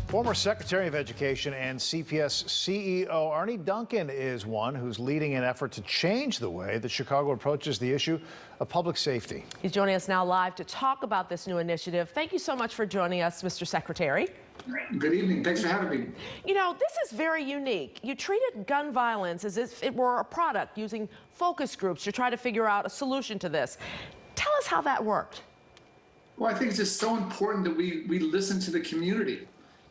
Former Secretary of Education and CPS CEO Arne Duncan is one who's leading an effort to change the way that Chicago approaches the issue of public safety. He's joining us now live to talk about this new initiative. Thank you so much for joining us, Mr. Secretary. Good evening. Thanks for having me. You know, this is very unique. You treated gun violence as if it were a product, using focus groups to try to figure out a solution to this. Tell us how that worked. Well, I think it's just so important that we listen to the community.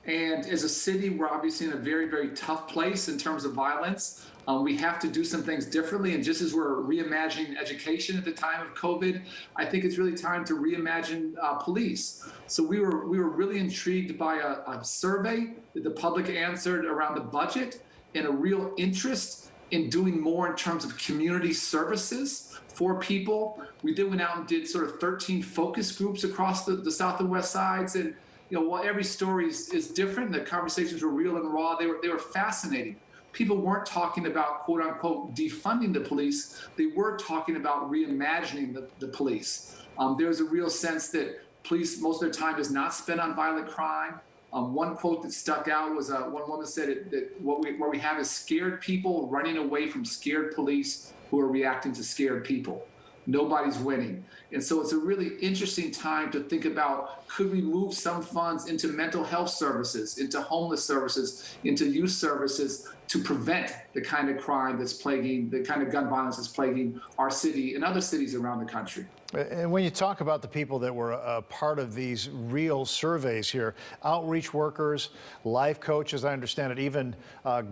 And as a city, we're obviously in a very, very tough place in terms of violence. We have to do some things differently. And just as we're reimagining education at the time of COVID, I think it's really time to reimagine police. So we were really intrigued by a survey that the public answered around the budget and a real interest in doing more in terms of community services for people. We then went out and did sort of 13 focus groups across the South and West sides. And you know, while every story is different, the conversations were real and raw. They were fascinating. People weren't talking about, quote unquote, defunding the police. They were talking about reimagining the police. There's a real sense that police, most of their time is not spent on violent crime. One quote that stuck out was one woman said that what we have is scared people running away from scared police who are reacting to scared people. Nobody's winning. And so it's a really interesting time to think about, could we move some funds into mental health services, into homeless services, into youth services to prevent the kind of crime that's plaguing, the kind of gun violence that's plaguing our city and other cities around the country. And when you talk about the people that were a part of these real surveys here, outreach workers, life coaches, I understand it, even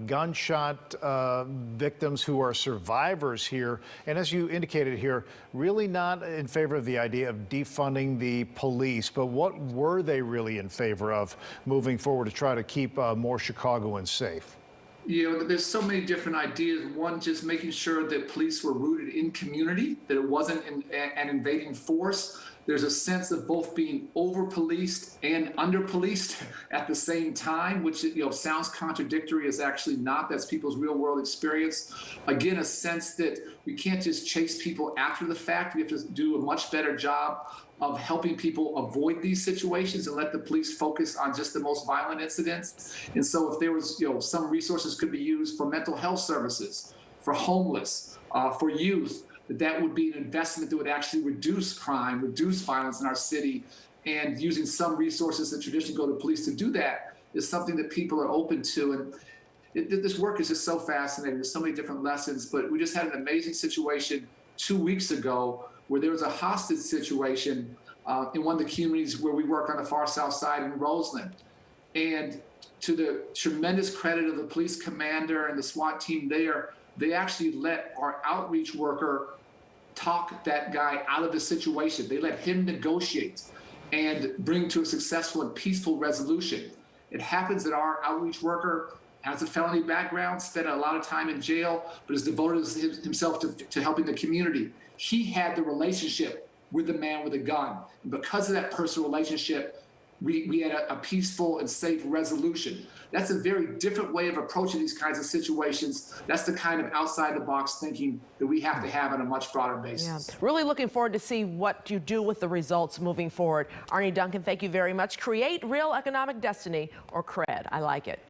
gunshot victims who are survivors here, and as you indicated here, really not in favor of the idea of defunding the police, but what were they really in favor of moving forward to try to keep more Chicagoans safe? You know, there's so many different ideas. One, just making sure that police were rooted in community, that it wasn't an invading force. There's a sense of both being over-policed and under-policed at the same time, which, you know, sounds contradictory, is actually not. That's people's real-world experience. Again, a sense that we can't just chase people after the fact. We have to do a much better job of helping people avoid these situations and let the police focus on just the most violent incidents. And so if there was, you know, some resources could be used for mental health services, for homeless, for youth, that would be an investment that would actually reduce crime, reduce violence in our city. And using some resources that traditionally go to police to do that is something that people are open to. And this work is just so fascinating. There's so many different lessons, but we just had an amazing situation 2 weeks ago where there was a hostage situation in one of the communities where we work on the far south side in Roseland. And to the tremendous credit of the police commander and the SWAT team there, they actually let our outreach worker talk that guy out of the situation. They let him negotiate and bring to a successful and peaceful resolution. It happens that our outreach worker has a felony background, spent a lot of time in jail, but has devoted himself to helping the community. He had the relationship with the man with a gun. And because of that personal relationship, we had a peaceful and safe resolution. That's a very different way of approaching these kinds of situations. That's the kind of outside the box thinking that we have to have on a much broader basis. Yeah. Really looking forward to see what you do with the results moving forward. Arne Duncan, thank you very much. Create Real Economic Destiny, or CRED. I like it.